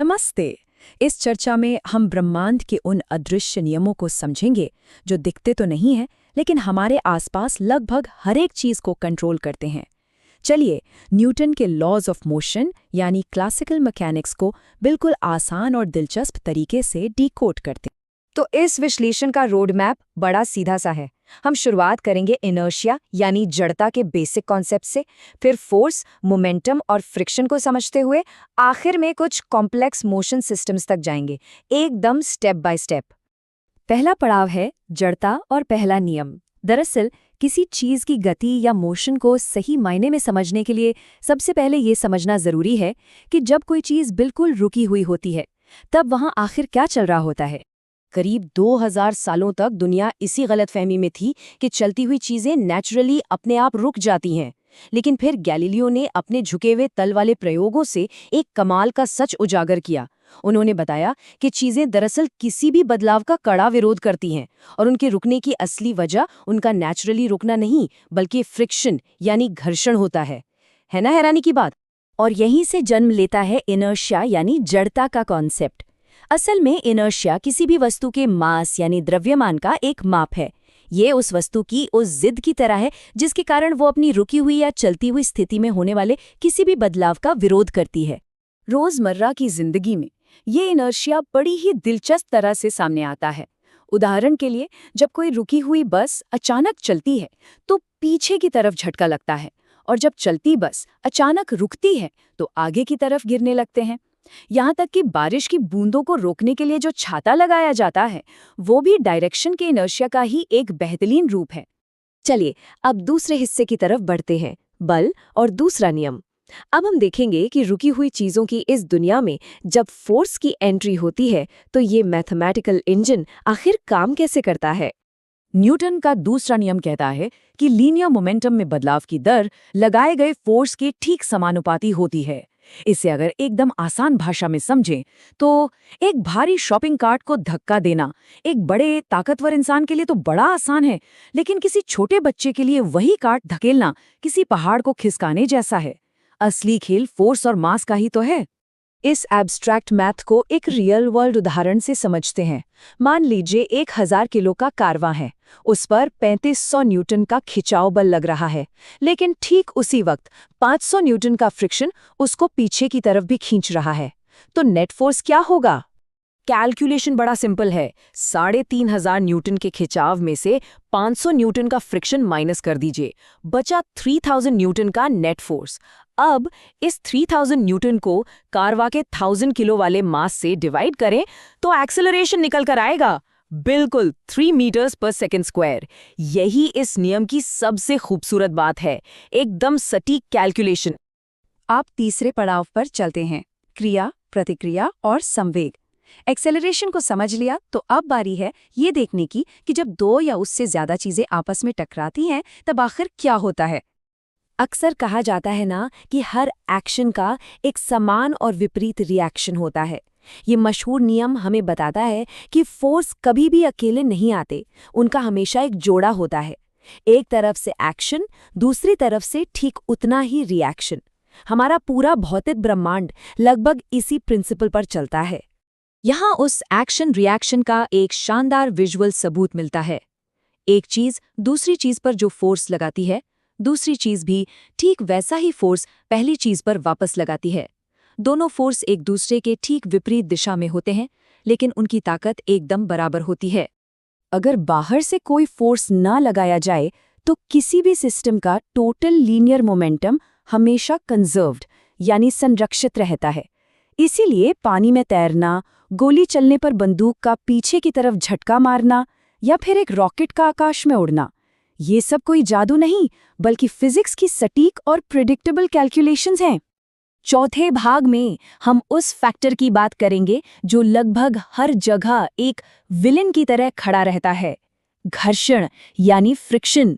नमस्ते। इस चर्चा में हम ब्रह्मांड के उन अदृश्य नियमों को समझेंगे जो दिखते तो नहीं हैं लेकिन हमारे आसपास लगभग हर एक चीज को कंट्रोल करते हैं। चलिए न्यूटन के लॉज ऑफ मोशन यानी क्लासिकल मैकेनिक्स को बिल्कुल आसान और दिलचस्प तरीके से डिकोड करते हैं। तो इस विश्लेषण का रोड मैप बड़ा सीधा सा है। हम शुरुआत करेंगे इनर्शिया यानी जड़ता के बेसिक कॉन्सेप्ट से, फिर फोर्स, मोमेंटम और फ्रिक्शन को समझते हुए आखिर में कुछ कॉम्प्लेक्स मोशन सिस्टम्स तक जाएंगे, एकदम स्टेप बाय स्टेप। पहला पड़ाव है जड़ता और पहला नियम। दरअसल किसी चीज की गति या मोशन को सही मायने में समझने के लिए सबसे पहले ये समझना जरूरी है कि जब कोई चीज बिल्कुल रुकी हुई होती है तब वहां आखिर क्या चल रहा होता है। करीब 2000 सालों तक दुनिया इसी गलतफहमी में थी कि चलती हुई चीजें नेचुरली अपने आप रुक जाती हैं। लेकिन फिर गैलीलियो ने अपने झुके हुए तल वाले प्रयोगों से एक कमाल का सच उजागर किया। उन्होंने बताया कि चीजें दरअसल किसी भी बदलाव का कड़ा विरोध करती हैं और उनके रुकने की असली वजह उनका नेचुरली रुकना नहीं बल्कि फ्रिक्शन यानी घर्षण होता है ना हैरानी की बात। और यहीं से जन्म लेता है इनर्शिया यानी जड़ता का कॉन्सेप्ट। असल में इनर्शिया किसी भी वस्तु के मास यानी द्रव्यमान का एक माप है। ये उस वस्तु की उस जिद की तरह है जिसके कारण वो अपनी रुकी हुई या चलती हुई स्थिति में होने वाले किसी भी बदलाव का विरोध करती है। रोजमर्रा की जिंदगी में ये इनर्शिया बड़ी ही दिलचस्प तरह से सामने आता है। उदाहरण के लिए, जब कोई रुकी हुई बस अचानक चलती है तो पीछे की तरफ झटका लगता है, और जब चलती बस अचानक रुकती है तो आगे की तरफ गिरने लगते हैं। यहाँ तक कि बारिश की बूंदों को रोकने के लिए जो छाता लगाया जाता है वो भी डायरेक्शन के इनर्शिया का ही एक बेहतरीन रूप है। चलिए अब दूसरे हिस्से की तरफ बढ़ते हैं, बल और दूसरा नियम। अब हम देखेंगे कि रुकी हुई चीजों की इस दुनिया में जब फोर्स की एंट्री होती है तो ये मैथमेटिकल इंजन आखिर काम कैसे करता है। न्यूटन का दूसरा नियम कहता है कि लीनियर मोमेंटम में बदलाव की दर लगाए गए फोर्स के ठीक समानुपाती होती है। इसे अगर एकदम आसान भाषा में समझें तो एक भारी शॉपिंग कार्ट को धक्का देना एक बड़े ताकतवर इंसान के लिए तो बड़ा आसान है, लेकिन किसी छोटे बच्चे के लिए वही कार्ट धकेलना किसी पहाड़ को खिसकाने जैसा है। असली खेल फोर्स और मास का ही तो है। इस एब्स्ट्रैक्ट मैथ को एक रियल वर्ल्ड उदाहरण से समझते हैं। मान लीजिए 1000 किलो का कारवां है, उस पर 3500 न्यूटन का खिंचाव बल लग रहा है, लेकिन ठीक उसी वक्त 500 न्यूटन का फ्रिक्शन उसको पीछे की तरफ भी खींच रहा है। तो नेट फोर्स क्या होगा? कैलकुलेशन बड़ा सिंपल है। 3500 न्यूटन के खिंचाव में से 500 न्यूटन का फ्रिक्शन माइनस कर दीजिए, बचा 3000 न्यूटन का नेट फोर्स। अब इस 3000 न्यूटन को कारवा के 1000 किलो वाले मास से डिवाइड करें तो एक्सेलरेशन निकल कर आएगा, बिल्कुल 3 मीटर्स पर सेकेंड स्क्वायर। यही इस नियम की सबसे खूबसूरत बात है, एकदम सटीक कैलकुलेशन। आप तीसरे पड़ाव पर चलते हैं, क्रिया, प्रतिक्रिया और संवेग। एक्सेलरेशन को समझ लिया तो अब बारी है ये देखने की कि जब दो या उससे ज्यादा चीजें आपस में टकराती हैं तब आखिर क्या होता है। अक्सर कहा जाता है ना कि हर एक्शन का एक समान और विपरीत रिएक्शन होता है। ये मशहूर नियम हमें बताता है कि फोर्स कभी भी अकेले नहीं आते, उनका हमेशा एक जोड़ा होता है। एक तरफ से एक्शन, दूसरी तरफ से ठीक उतना ही रिएक्शन। हमारा पूरा भौतिक ब्रह्मांड लगभग इसी प्रिंसिपल पर चलता है। यहाँ उस एक्शन रिएक्शन का एक शानदार विजुअल सबूत मिलता है। एक चीज दूसरी चीज पर जो फोर्स लगाती है, दूसरी चीज भी ठीक वैसा ही फोर्स पहली चीज पर वापस लगाती है। दोनों फोर्स एक दूसरे के ठीक विपरीत दिशा में होते हैं, लेकिन उनकी ताकत एकदम बराबर होती है। अगर बाहर से कोई फोर्स ना लगाया जाए तो किसी भी सिस्टम का टोटल लीनियर मोमेंटम हमेशा कंजर्व्ड यानी संरक्षित रहता है। इसीलिए पानी में तैरना, गोली चलने पर बंदूक का पीछे की तरफ झटका मारना या फिर एक रॉकेट का आकाश में उड़ना, ये सब कोई जादू नहीं बल्कि फिजिक्स की सटीक और प्रिडिक्टेबल कैलकुलेशंस हैं। चौथे भाग में हम उस फैक्टर की बात करेंगे जो लगभग हर जगह एक विलेन की तरह खड़ा रहता है, घर्षण यानी फ्रिक्शन।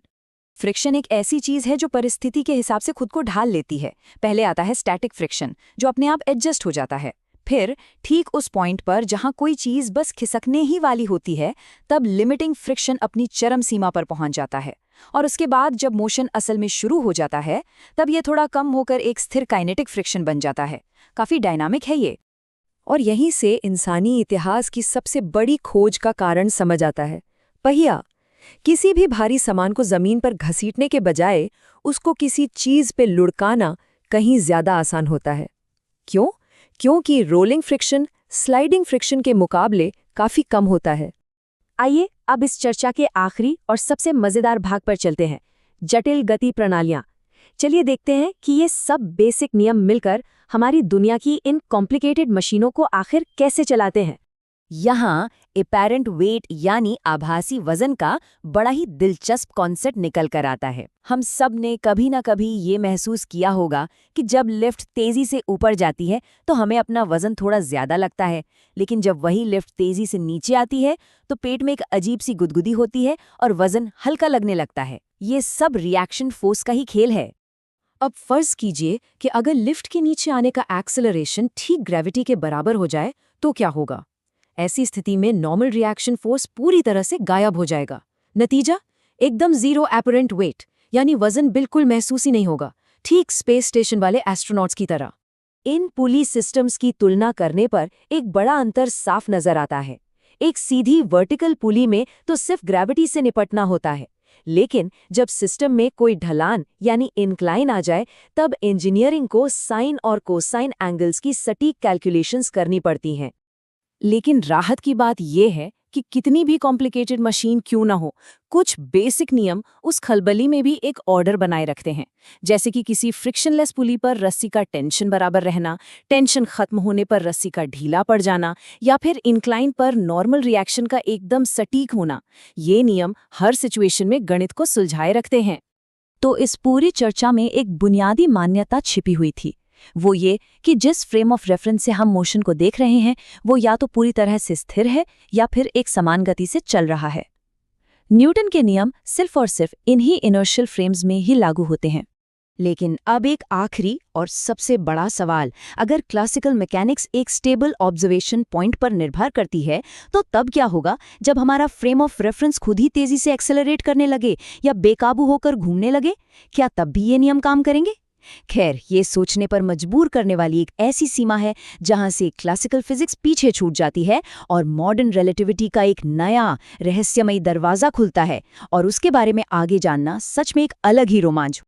फ्रिक्शन एक ऐसी चीज है जो परिस्थिति के हिसाब से खुद को ढाल लेती है। पहले आता है स्टैटिक फ्रिक्शन जो अपने आप एडजस्ट हो जाता है। फिर ठीक उस पॉइंट पर जहां कोई चीज बस खिसकने ही वाली होती है तब लिमिटिंग फ्रिक्शन अपनी चरम सीमा पर पहुंच जाता है। और उसके बाद जब मोशन असल में शुरू हो जाता है तब ये थोड़ा कम होकर एक स्थिर काइनेटिक फ्रिक्शन बन जाता है। काफी डायनामिक है ये। और यहीं से इंसानी इतिहास की सबसे बड़ी खोज का कारण समझ आता है। पहिया। किसी भी भारी सामान को जमीन पर घसीटने के बजाय उसको किसी चीज पे लुढ़काना कहीं ज्यादा आसान होता है। क्यों? क्योंकि रोलिंग फ्रिक्शन स्लाइडिंग फ्रिक्शन के मुकाबले काफी कम होता है। आइए अब इस चर्चा के आखिरी और सबसे मजेदार भाग पर चलते हैं, जटिल गति प्रणालियां। चलिए देखते हैं कि ये सब बेसिक नियम मिलकर हमारी दुनिया की इन कॉम्प्लिकेटेड मशीनों को आखिर कैसे चलाते हैं। यहाँ एपेरेंट वेट यानी आभासी वजन का बड़ा ही दिलचस्प कॉन्सेप्ट निकल कर आता है। हम सब ने कभी ना कभी ये महसूस किया होगा कि जब लिफ्ट तेजी से ऊपर जाती है तो हमें अपना वजन थोड़ा ज्यादा लगता है, लेकिन जब वही लिफ्ट तेजी से नीचे आती है तो पेट में एक अजीब सी गुदगुदी होती है और वजन हल्का लगने लगता है। ये सब रिएक्शन फोर्स का ही खेल है। अब फर्ज कीजिए कि अगर लिफ्ट के नीचे आने का एक्सेलरेशन ठीक ग्रेविटी के बराबर हो जाए तो क्या होगा? ऐसी स्थिति में नॉर्मल रिएक्शन फोर्स पूरी तरह से गायब हो जाएगा। नतीजा एकदम जीरो एपरेंट वेट, यानी वजन बिल्कुल महसूस ही नहीं होगा, ठीक स्पेस स्टेशन वाले एस्ट्रोनॉट्स की तरह। इन पुली सिस्टम्स की तुलना करने पर एक बड़ा अंतर साफ नजर आता है। एक सीधी वर्टिकल पुली में तो सिर्फ ग्रेविटी से निपटना होता है, लेकिन जब सिस्टम में कोई ढलान यानी इंक्लाइन आ जाए तब इंजीनियरिंग को साइन और कोसाइन एंगल्स की सटीक कैलकुलेशंस करनी पड़ती हैं। लेकिन राहत की बात यह है कि कितनी भी कॉम्प्लिकेटेड मशीन क्यों ना हो, कुछ बेसिक नियम उस खलबली में भी एक ऑर्डर बनाए रखते हैं। जैसे कि किसी फ्रिक्शनलेस पुली पर रस्सी का टेंशन बराबर रहना, टेंशन खत्म होने पर रस्सी का ढीला पड़ जाना, या फिर इंक्लाइन पर नॉर्मल रिएक्शन का एकदम सटीक होना। ये नियम हर सिचुएशन में गणित को सुलझाए रखते हैं। तो इस पूरी चर्चा में एक बुनियादी मान्यता छिपी हुई थी, वो ये कि जिस फ्रेम ऑफ रेफरेंस से हम मोशन को देख रहे हैं वो या तो पूरी तरह से स्थिर है या फिर एक समान गति से चल रहा है। न्यूटन के नियम सिर्फ और सिर्फ इन्हीं इनर्शियल फ्रेम्स में ही लागू होते हैं। लेकिन अब एक आखिरी और सबसे बड़ा सवाल, अगर क्लासिकल मैकेनिक्स एक स्टेबल ऑब्जर्वेशन पॉइंट पर निर्भर करती है तो तब क्या होगा जब हमारा फ्रेम ऑफ रेफरेंस खुद ही तेजी से एक्सेलरेट करने लगे या बेकाबू होकर घूमने लगे? क्या तब भी ये नियम काम करेंगे? खैर, ये सोचने पर मजबूर करने वाली एक ऐसी सीमा है जहां से क्लासिकल फिजिक्स पीछे छूट जाती है और मॉडर्न रिलेटिविटी का एक नया रहस्यमयी दरवाजा खुलता है, और उसके बारे में आगे जानना सच में एक अलग ही रोमांच